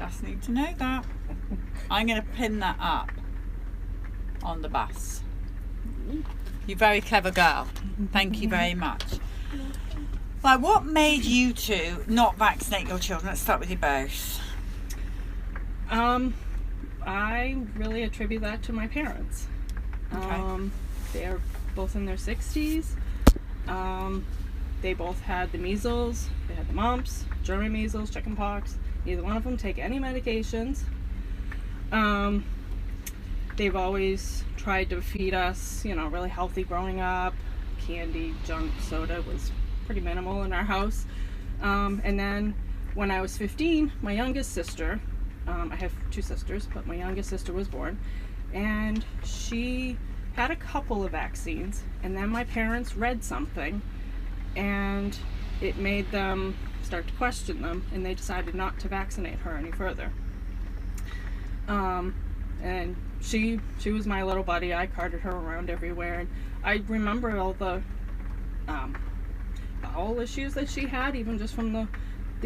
Just need to know that. I'm going to pin that up on the bus. You're a very clever girl. Thank you very much. Right, what made you two not vaccinate your children? Let's start with you both. I really attribute that to my parents. Okay. They're both in their 60s. They both had the measles. They had the mumps, German measles, chickenpox. Neither one of them take any medications. They've always tried to feed us, really healthy growing up. Candy, junk, soda was pretty minimal in our house. And then when I was 15, my youngest sister, I have two sisters, but my youngest sister was born, and she had a couple of vaccines, and then my parents read something, and it made them start to question them, and they decided not to vaccinate her any further. And she was my little buddy. I carted her around everywhere, and I remember all the bowel issues that she had, even just from the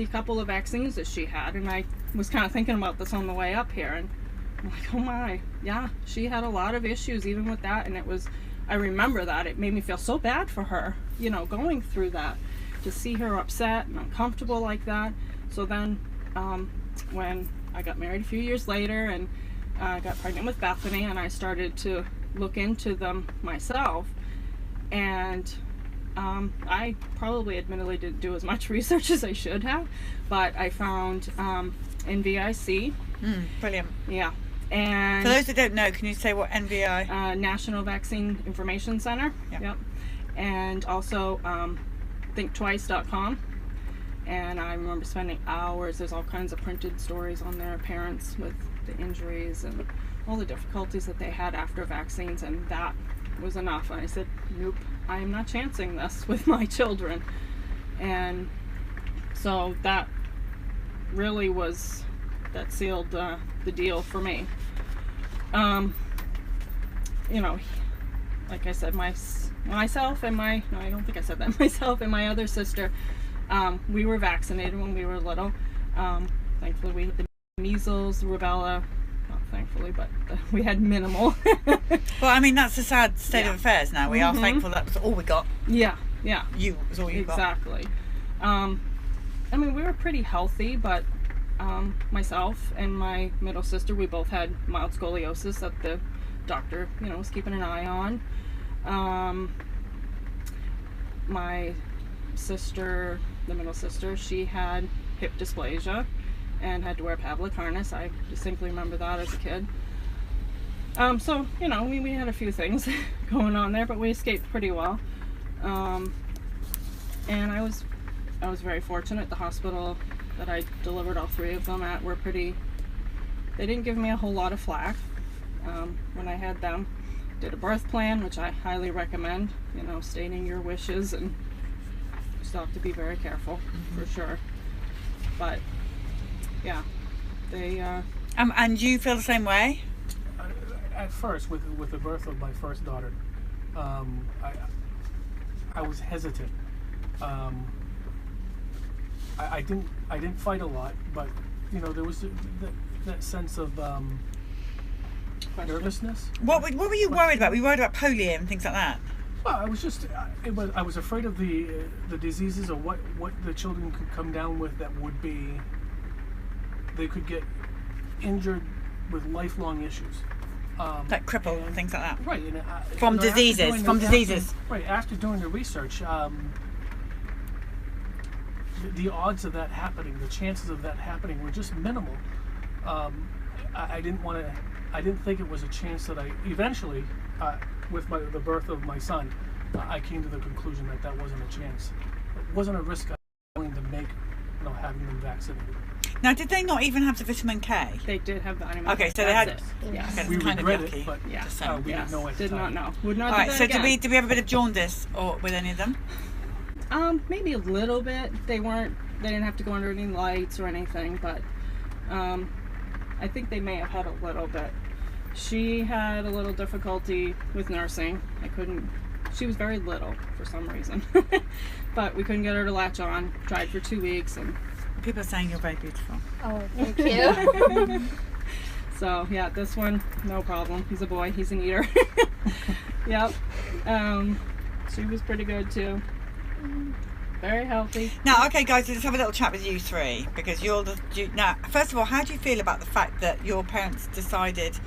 couple of vaccines that she had. And I was kind of thinking about this on the way up here, and I'm like, oh my, yeah, she had a lot of issues even with that. And I remember that it made me feel so bad for her, going through that, to see her upset and uncomfortable like that. So then when I got married a few years later, and I got pregnant with Bethany, and I started to look into them myself, and I probably admittedly didn't do as much research as I should have, but I found NVIC. Brilliant. Yeah. And for those that don't know, can you say what NVI? National Vaccine Information Center. Yep. And also thinktwice.com. And I remember spending hours. There's all kinds of printed stories on their parents with the injuries and all the difficulties that they had after vaccines, and that was enough. And I said, nope, I am not chancing this with my children. And so that really that sealed the deal for me. Like I said, myself and I don't think I said that, myself and my other sister, we were vaccinated when we were little. Thankfully we had the measles, rubella, not thankfully, but we had minimal. Well, I mean, that's the sad state of affairs now. We are thankful that was all we got. Yeah. You was all you got. Exactly. We were pretty healthy, but myself and my middle sister, we both had mild scoliosis that the doctor, was keeping an eye on. My sister, the middle sister, she had hip dysplasia and had to wear a Pavlik harness. I distinctly remember that as a kid. So, we had a few things going on there, but we escaped pretty well. And I was very fortunate. The hospital that I delivered all three of them at they didn't give me a whole lot of flack when I had them. Did a birth plan, which I highly recommend, stating your wishes, and you still have to be very careful, for sure. But yeah, they and you feel the same way? At first, with the birth of my first daughter, I was hesitant. I didn't fight a lot, but there was that sense of nervousness. What were you worried about? Were you worried about polio and things like that? Well, I was just I was afraid of the diseases, or what the children could come down with that would be, they could get injured with lifelong issues. Like cripple and things like that. Right. And, from diseases. After doing the research, the odds of that happening, the chances of that happening were just minimal. I didn't think it was a chance that I eventually, with the birth of my son, I came to the conclusion that wasn't a chance. It wasn't a risk I was willing to make, having them vaccinated. Now, did they not even have the vitamin K? They did have the vitamin K. Okay, so they had. Yes. Okay, we regret it, but yeah. we didn't know at the Did time. not know. Would not. All right. do that So again. did we have a bit of jaundice with any of them? Maybe a little bit. They didn't have to go under any lights or anything, but I think they may have had a little bit. She had a little difficulty with nursing. She was very little for some reason, but we couldn't get her to latch on. Tried for 2 weeks, and People are saying you're very beautiful. Oh, thank you. So yeah, this one, no problem. He's a boy. He's an eater. Yep. She was pretty good too. Very healthy. Now, okay, guys, let's have a little chat with you three because now. First of all, how do you feel about the fact that your parents decided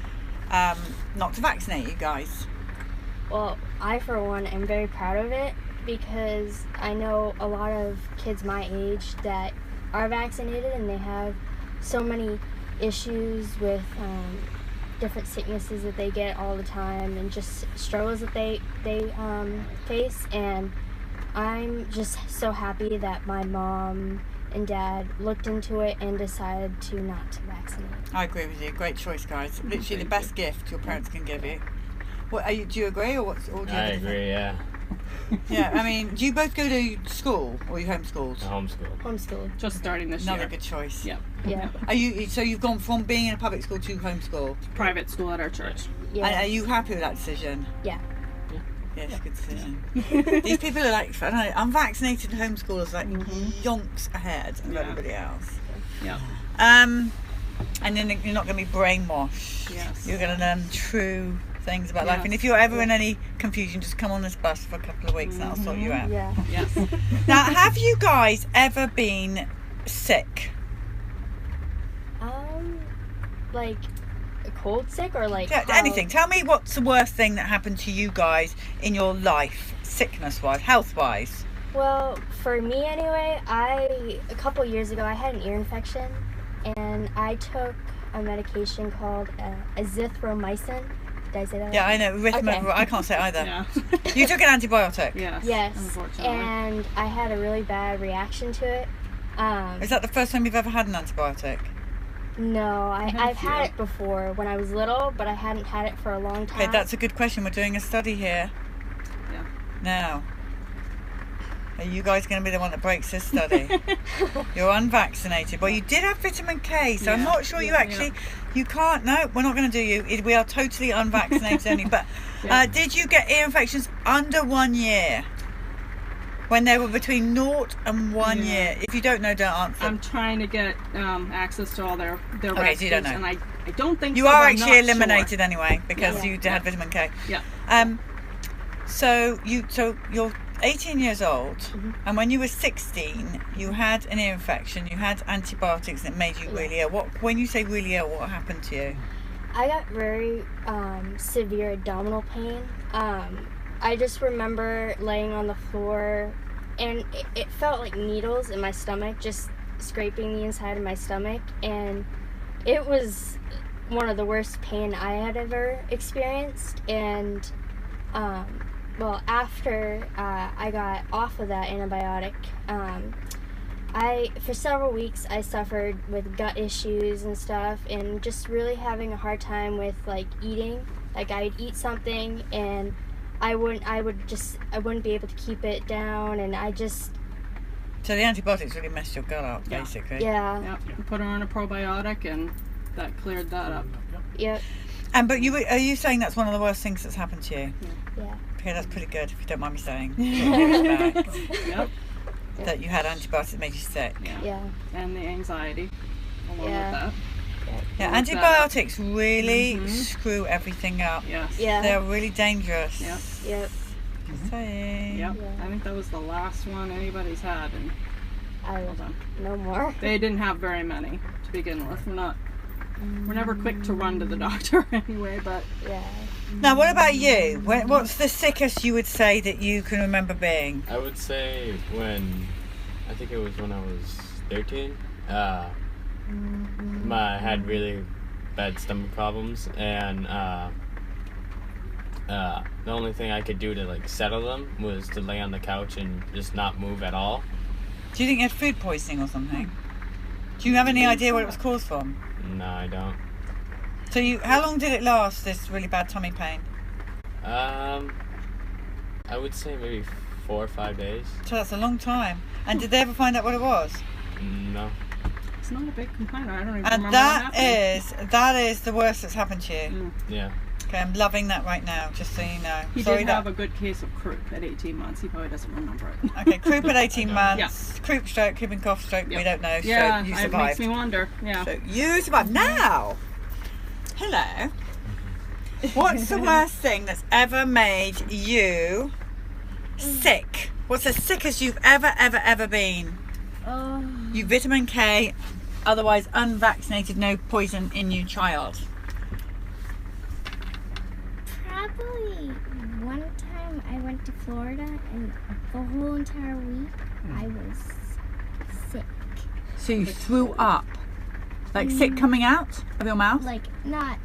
not to vaccinate you guys? Well, I, for one, am very proud of it because I know a lot of kids my age that are vaccinated and they have so many issues with different sicknesses that they get all the time and just struggles that they face. And I'm just so happy that my mom and dad looked into it and decided to not vaccinate. I agree with you. Great choice, guys. Literally the Thank best gift your parents can give you. What do you agree, or what's? Or do you I have a different- agree, yeah. Yeah, I mean, do you both go to school or are you homeschooled? Homeschool. Homeschool. Just starting this Another year. good choice. Yep. Yeah. Are you? So you've gone from being in a public school to homeschool. Private school at our church. And are Yeah. you happy with that decision? Yeah. Yes, good decision. These people are like, I don't know, unvaccinated homeschoolers like yonks ahead of Yeah. everybody else. Yeah. And then you're not going to be brainwashed. Yes. You're going to learn true things about life. Yes. And if you're ever in any confusion, just come on this bus for a couple of weeks and I'll sort you out. Yeah. Yes. Now, have you guys ever been sick? Like a cold sick or like Yeah, how- anything. Tell me what's the worst thing that happened to you guys in your life, sickness-wise, health-wise. Well, for me anyway, a couple years ago I had an ear infection and I took a medication called azithromycin. Did I say that? Yeah, I know. Okay. I can't say either. Yeah. You took an antibiotic. Yes. Yes. Unfortunately. And I had a really bad reaction to it. Is that the first time you've ever had an antibiotic? No, had a I've few. had it before when I was little, but I hadn't had it for a long time. Okay, that's a good question. We're doing a study here. Yeah. Now, are you guys going to be the one that breaks this study? You're unvaccinated. Well, you did have vitamin K, so I'm Yeah. not sure you actually. You can't. No, we're not going to do you. We are totally unvaccinated only. But Yeah. did you get ear infections under 1 year? When they were between 0 and 1 Yeah. year. If you don't know, don't answer. I'm trying to get access to all their Okay, so you don't recipes, know. and I don't think You so, are but I'm actually not sure. eliminated anyway because Yeah. you had vitamin K. Yeah. So you're 18 years old, and when you were 16, you had an ear infection. You had antibiotics that made you really ill. When you say really ill, what happened to you? I got very severe abdominal pain. I just remember laying on the floor, and it felt like needles in my stomach, just scraping the inside of my stomach, and it was one of the worst pain I had ever experienced. And well, after I got off of that antibiotic, for several weeks I suffered with gut issues and stuff, and just really having a hard time with like eating. Like I'd eat something and I wouldn't be able to keep it down, and I just So the antibiotics really messed your gut up, Yeah. basically. yeah. Yeah. Put her on a probiotic, and that cleared that up. Yep. But are you saying that's one of the worst things that's happened to you? Yeah. Okay, that's pretty good, if you don't mind me saying. Respect Yep. that you had antibiotics that made you sick. Yeah. Yeah. And the anxiety along Yeah. with that. Yeah, All of that. antibiotics really screw everything up. Yes. Yeah. They're really dangerous. Yep. Yep. Just saying. Yep. Yeah. I think that was the last one anybody's had, and I hold on. no more. They didn't have very many to begin with. We're never quick to run to the doctor anyway, but Yeah. Now, what about you? What's the sickest you would say that you can remember being? I would say I think it was when I was 13, I had really bad stomach problems, and the only thing I could do to like settle them was to lay on the couch and just not move at all. Do you think you had food poisoning or something? Do you have any idea what it was caused from? No, I don't. So how long did it last, this really bad tummy pain? I would say maybe 4 or 5 days. So that's a long time. And did they ever find out what it was? No. it's not a big complaint. I don't even And remember what happened. that is the worst that's happened to you. Mm. Yeah. Okay, I'm loving that right now, just so you know. He Sorry did that- have a good case of croup at 18 months. He probably doesn't remember it. Okay, croup at 18 Okay. months, croup stroke, whooping cough stroke, we Yep. don't know, Yeah, so you it survived. makes me wonder. Yeah. So you survived. Now, hello. What's the worst thing that's ever made you sick? What's the sickest you've ever been? You vitamin K, otherwise unvaccinated, no poison in you child. Probably one time I went to Florida and the whole entire week I was sick. So you threw up. Like sick coming out of your mouth? Like not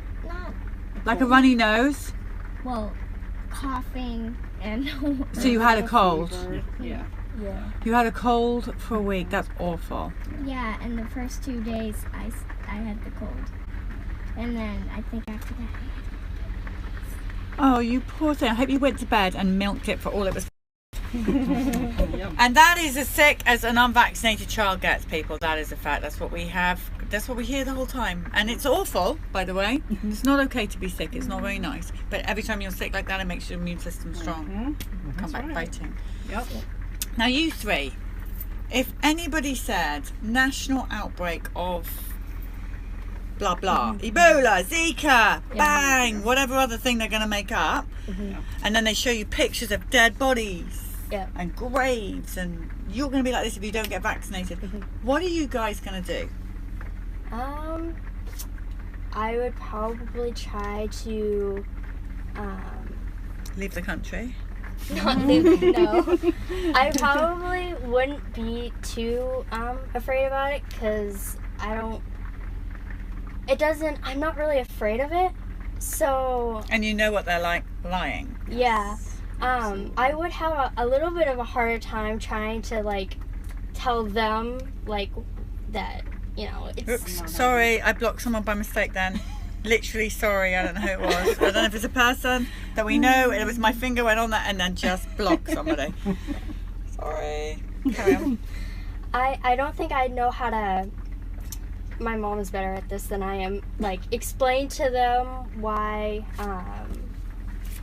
Like a runny nose? well, coughing and So you had a cold. Yeah. yeah. You had a cold for a week. That's awful. Yeah, and the first 2 days I had the cold. And then I think after that Oh, you poor thing. I hope you went to bed and milked it for all it was. Yep. And that is as sick as an unvaccinated child gets, people. That is a fact. That's what we have. That's what we hear the whole time. And it's awful, by the way. It's not okay to be sick. It's not very nice. But every time you're sick like that, it makes your immune system strong. Mhm. Come back right. fighting. Yep. Now, you three, if anybody said national outbreak of blah blah, Ebola, Zika, bang, whatever other thing they're going to make up, and then they show you pictures of dead bodies Yeah. and graves, and you're going to be like this if you don't get vaccinated. What are you guys going to do? I would probably try to Leave the country? not leave. No, I probably wouldn't be too afraid about it because I'm not really afraid of it. So And you know what they're like lying. yeah, I would have a little bit of a harder time trying to like tell them like that, you know, it's Oops, sorry, I blocked someone by mistake then. Literally sorry, I don't know who it was. I don't know if it's a person that we know, and it was my finger went on that and then just blocked somebody. Sorry. Carry on. I don't think I know how to. My mom is better at this than I am. Like, explain to them why,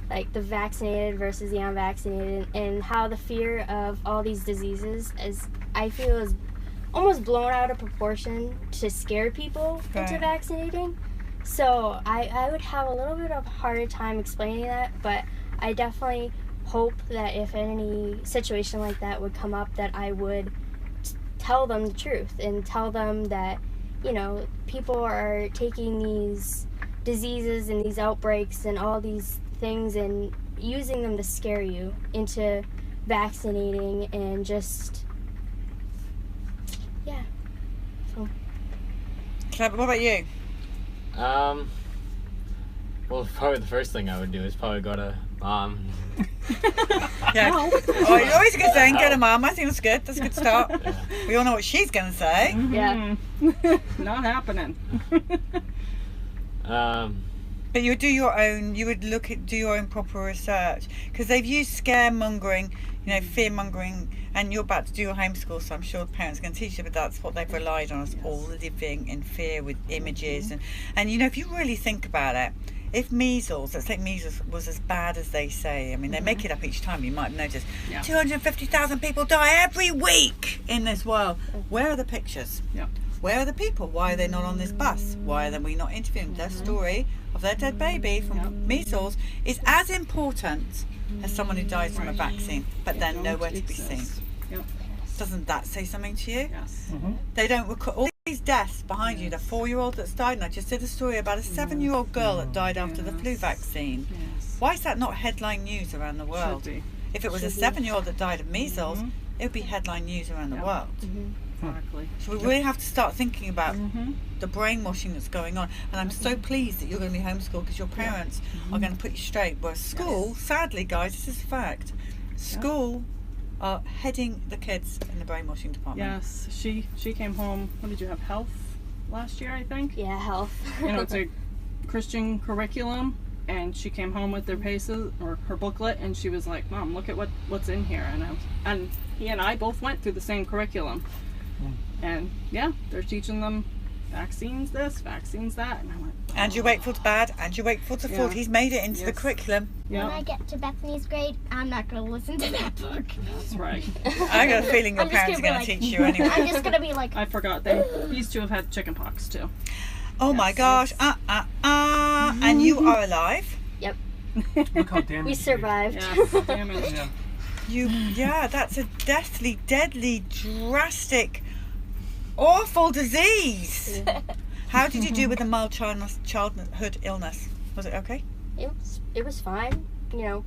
like, the vaccinated versus the unvaccinated, and how the fear of all these diseases I feel is almost blown out of proportion to scare people into Right. vaccinating. So I would have a little bit of a harder time explaining that, but I definitely hope that if any situation like that would come up, that I would tell them the truth and tell them that, you know, people are taking these diseases and these outbreaks and all these things and using them to scare you into vaccinating, and just, yeah. So, Clever, what about you? Well, probably the first thing I would do is probably go to mom. Yeah. Oh, you're always a good thing. Go to mum. I think that's good. That's a good start. Yeah. We all know what she's going to say. yeah. Not happening. But you would do your own, you would do your own proper research, because they've used scaremongering, you know, fear-mongering, and you're about to do your homeschool, so I'm sure the parents are going to teach you, but that's what they've relied on, is all living in fear with images. And you know, if you really think about it, if measles, let's say measles was as bad as they say, I mean, they make it up each time, you might have noticed, Yeah. 250,000 people die every week in this world. Where are the pictures? Yeah. Where are the people? Why are they not on this bus? Why are we not interviewing? Their story of their dead baby from measles is as important as someone who dies from a vaccine, but they're nowhere to be seen. Yep. Doesn't that say something to you? Yes. They don't record all these deaths behind you. The 4-year-old that's died, and I just did a story about a 7-year-old girl that died after the flu vaccine. Yes. Why is that not headline news around the world? Should be. If it was a 7-year-old that died of measles, it would be headline news around the world. Exactly. So we really have to start thinking about the brainwashing that's going on. And I'm so pleased that you're going to be homeschooled, because your parents are going to put you straight. Whereas school, sadly, guys, this is a fact. School are heading the kids in the brainwashing department. Yes. She came home. What did you have? Health last year, I think. Yeah, health. You know, it's a Christian curriculum, and she came home with their paces or her booklet, and she was like, "Mom, look at what's in here." And he and I both went through the same curriculum. And yeah, they're teaching them vaccines this, vaccines that. And I went, Andrew Wakefield's bad. Andrew Wakefield's a Yeah. fool. He's made it into the Yes. curriculum. yeah, When I get to Bethany's grade, I'm not going to listen to that book. that's right. I got a feeling your I'm just parents are gonna going be to like- teach you anyway. I'm just going to be like, I forgot these two have had chicken pox too. Oh my Yes. gosh. And you are alive. Look how damaged. We survived. Yes, damage. Yeah. That's a deathly, deadly, drastic, awful disease. How did you do with the mild childhood illness? Was it okay? It was fine. You know,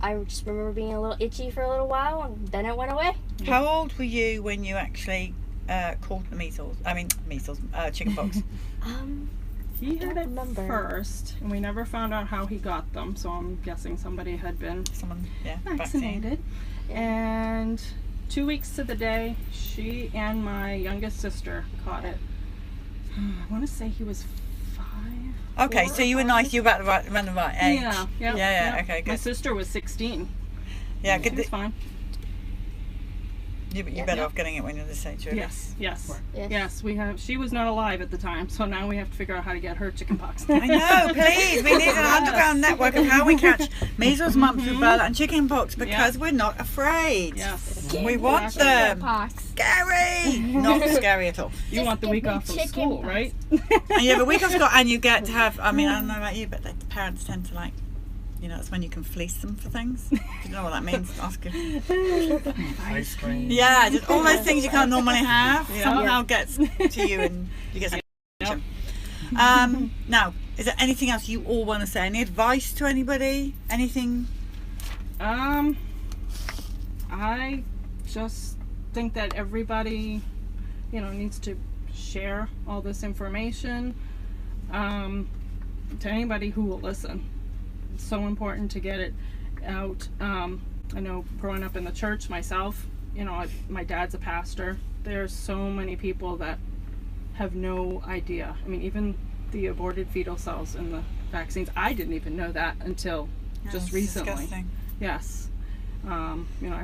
I just remember being a little itchy for a little while, and then it went away. How old were you when you actually caught the measles? Chickenpox. He had it remember. first, and we never found out how he got them. So I'm guessing somebody had been Someone, vaccine. vaccinated. And 2 weeks to the day, she and my youngest sister caught it. I want to say he was 5. Okay, 4 so you or were 5. nice. You were around the right age. Yeah. Okay, My good. sister was 16. Yeah, She good. was fine. You're Yeah. better off getting it when you're this age. Really. Yes. Right. Yes, we have. She was not alive at the time, so now we have to figure out how to get her chickenpox. I know, please. We need an underground network of how we catch measles, mumps, rubella, and chickenpox because we're not afraid. Yes. We want Exactly. them. pox. Scary. Not scary at all. You want the give week me off from chicken school, pox. right? And you have a week of school, and you get to have. I mean, I don't know about you, but the parents tend to like. It's when you can fleece them for things. Do you know what that means? Ask him. Ice cream. Yeah, just all those things you can't normally have Yeah. somehow gets to you, and you get. Yep. Now, is there anything else you all want to say? Any advice to anybody? Anything? I just think that everybody, needs to share all this information to anybody who will listen. It's so important to get it out. I know growing up in the church myself, my dad's a pastor. There's so many people that have no idea. I mean, even the aborted fetal cells in the vaccines, I didn't even know that until just It's recently. disgusting. Yes. I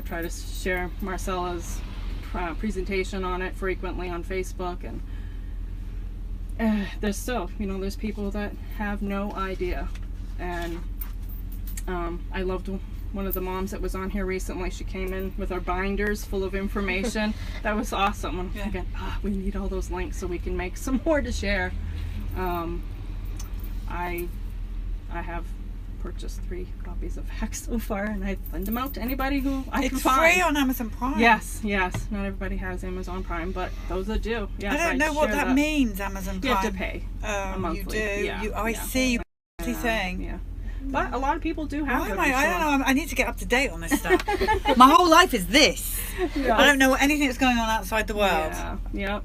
try to share Marcella's presentation on it frequently on Facebook, and there's still, there's people that have no idea. And I loved one of the moms that was on here recently. She came in with our binders full of information. That was awesome. I'm thinking, we need all those links so we can make some more to share. I have purchased 3 copies of Vax so far, and I lend them out to anybody who I can It's find. free on Amazon Prime. Yes. Not everybody has Amazon Prime, but those that do, yes, I don't know I'd what share that means, Amazon You Prime. have to pay. Oh, monthly. you do. Yeah, I yeah. see. You thing. Yeah. But a lot of people do have Why them. am I I'm don't know. I need to get up to date on this stuff. My whole life is this. sure. I don't know anything that's going on outside the world. Yeah. Yep.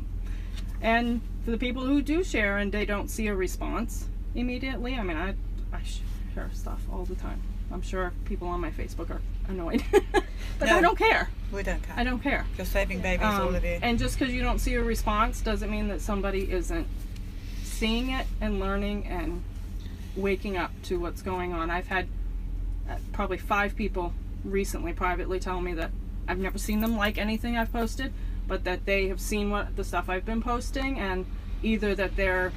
And for the people who do share and they don't see a response immediately, I mean, I share stuff all the time. I'm sure people on my Facebook are annoyed, but No. I don't care. We don't care. I don't care. You're saving babies, all of you. And just because you don't see a response doesn't mean that somebody isn't seeing it and learning and waking up to what's going on. I've had probably 5 people recently privately tell me that I've never seen them like anything I've posted, but that they have seen the stuff I've been posting, and either that they're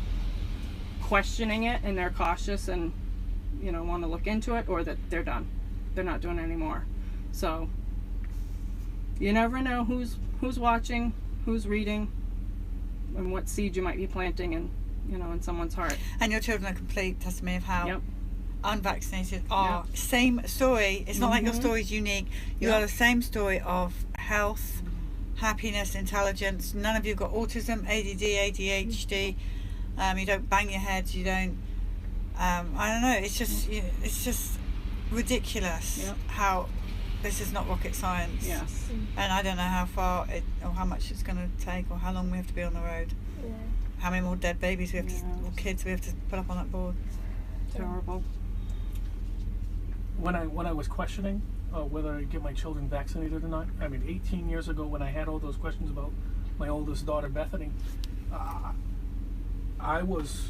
questioning it and they're cautious and want to look into it, or that they're done. They're not doing it anymore. So you never know who's watching, who's reading, and what seed you might be planting in someone's heart. And your children are complete testimony of how Yep. unvaccinated are. Same story. It's not like your story's unique. You got the same story of health, happiness, intelligence. None of you got autism, ADD, ADHD. You don't bang your heads. You don't. I don't know. It's just ridiculous Yep. how this is not rocket science. Yes. And I don't know how far or how much it's going to take, or how long we have to be on the road. Yeah. How many more dead babies we have Yeah. or kids we have to put up on that board. Terrible. When I was questioning whether I get my children vaccinated or not, I mean, 18 years ago when I had all those questions about my oldest daughter, Bethany, I was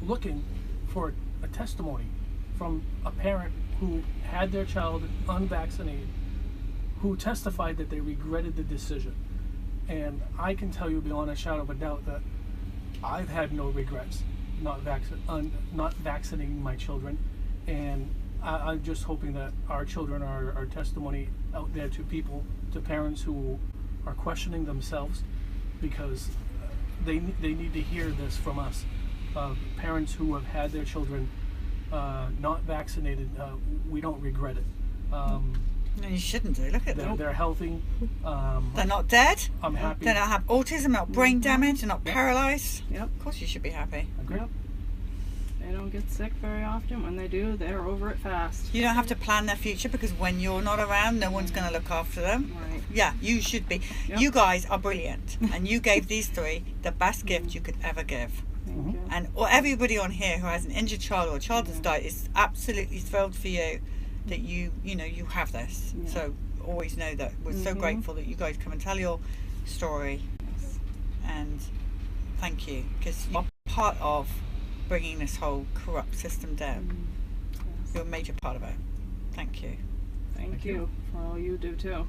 looking for a testimony from a parent who had their child unvaccinated, who testified that they regretted the decision. And I can tell you beyond a shadow of a doubt that I've had no regrets not vaccinating my children, and I'm just hoping that our children are testimony out there to people, to parents who are questioning themselves, because they need to hear this from us. Parents who have had their children not vaccinated, we don't regret it. No, you shouldn't do. Look at them. They're healthy. They're not dead. I'm happy. They don't have autism, not brain damage, they're not paralysed. Yep. Of course you should be happy. Agree. Yep. They don't get sick very often. When they do, they're over it fast. You don't have to plan their future, because when you're not around, no one's going to look after them. Right. Yeah, you should be. Yep. You guys are brilliant, and you gave these three the best gift you could ever give. Thank you. And everybody on here who has an injured child or a child that's died is absolutely thrilled for you that you have this. Yeah. So always know that we're so grateful that you guys come and tell your story, Yes. and thank you, because you're part of bringing this whole corrupt system down. Yes. You're a major part of it. Thank you. Thank you for all you do too.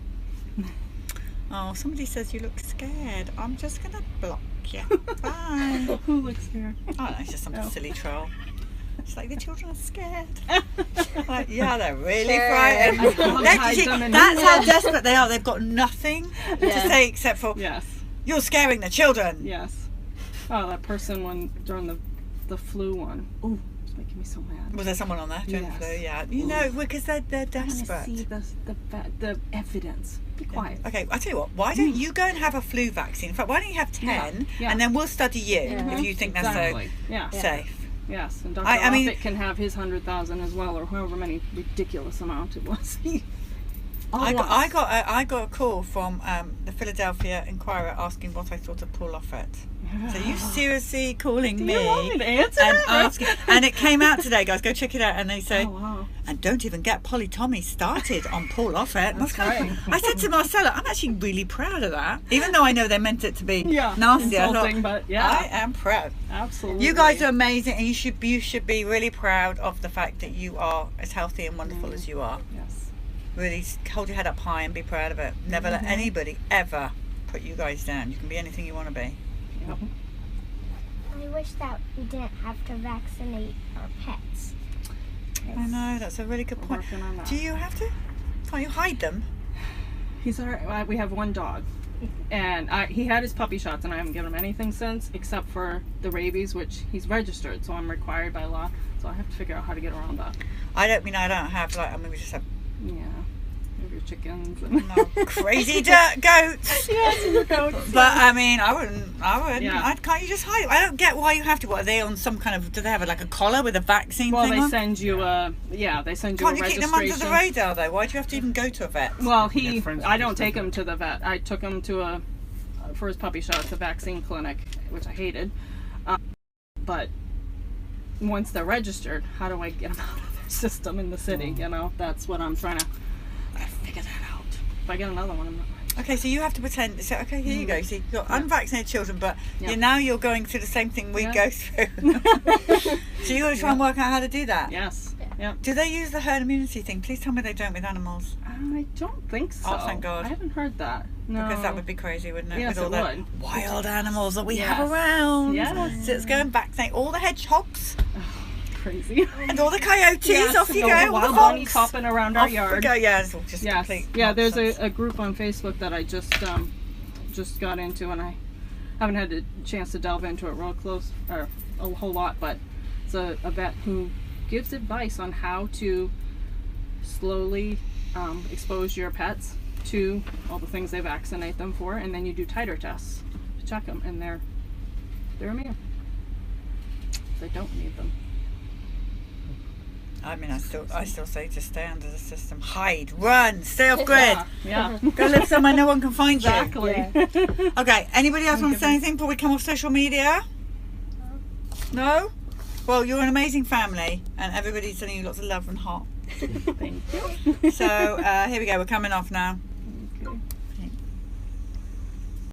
Oh, somebody says you look scared. I'm just gonna block you. Bye. Who looks scared? Oh no, it's just some Oh. silly troll. It's like, the children are scared. Like, yeah, they're really Sure. frightened. Hide them in- That's how desperate they are. They've got nothing to Yeah. say except for, Yes. you're scaring the children. Yes. Oh, that person during the flu one. Ooh, it's making me so mad. Was there someone on there during the Yes. flu? Yeah. You know, because they're I want to desperate. see the evidence. Be quiet. Okay, I tell you what, why don't you go and have a flu vaccine? In fact, why don't you have 10 Yeah. and then we'll study you Yeah. if you think that's Exactly. Yeah. so safe. Yes, and Dr. I mean- Offit can have his 100,000 as well, or however many ridiculous amount it was. I got a call from the Philadelphia Inquirer asking what I thought of Paul Offit. So you seriously calling Do me you want me to answer and that? asking? And it came out today, guys. Go check it out. And they say, Oh, wow. and don't even get Polly Tommy started on Paul Offit. And That's right. I said to Marcella, I'm actually really proud of that, even though I know they meant it to be Yeah, nasty. I insulting, thought, but yeah. I am proud. Absolutely. You guys are amazing, and you should be really proud of the fact that you are as healthy and wonderful as you are. Yes. Really hold your head up high and be proud of it. Never let anybody ever put you guys down. You can be anything you want to be. Yep. I wish that we didn't have to vaccinate our pets. I know, that's a really good We're point. working on that. Do you have to? Can't you hide them? He's all right. We have one dog, and he had his puppy shots, and I haven't given him anything since, except for the rabies, which he's registered, so I'm required by law. So I have to figure out how to get around that. I don't have we just have Yeah, maybe your chickens. And crazy dirt goats. yes, your goats. But I mean, I wouldn't. Yeah. Can't you just hide them? I don't get why you have to. What are they on some kind of? Do they have like a collar with a vaccine Well, thing they on? send you they send you Can't a you keep them registration. under the radar though? Why do you have to even go to a vet? Well, Get friends I with don't this take vet. him to the vet. I took him to for his puppy shots, a vaccine clinic, which I hated. But once they're registered, how do I get them out of their system in the city? You know, that's what I'm trying to figure that out. If I get another one, I'm not. Okay, so you have to pretend. So, okay, here you go. So you've got unvaccinated children, but Yeah. you're going through the same thing we Yeah. go through. So you got to try and work out how to do that. Yes. Yeah. Do they use the herd immunity thing? Please tell me they don't with animals, I don't think so. Oh, thank God. I haven't heard that. No. because that would be crazy, wouldn't it? Yes, with all it the would. wild animals that we have Yes. around. Yes. So let's go and vaccinate all the hedgehogs Crazy. and all the coyotes. Yes, Off you and go. all the All wild the bunnies fox. hopping around our Off we yard. go. Yeah, it's all just Yes. complete. Yeah, there's nonsense. a group on Facebook that I just got into, and I haven't had a chance to delve into it real close or a whole lot, but it's a vet who gives advice on how to slowly expose your pets to all the things they vaccinate them for, and then you do titer tests to check them, and they're immune. They don't need them. I mean, I still say to stay under the system. Hide, run, stay off grid. Yeah. Go live somewhere no one can find you. Exactly. Okay, anybody else want to say anything before we come off social media? No? Well, you're an amazing family, and everybody's sending you lots of love and heart. Thank you. So, here we go, we're coming off now.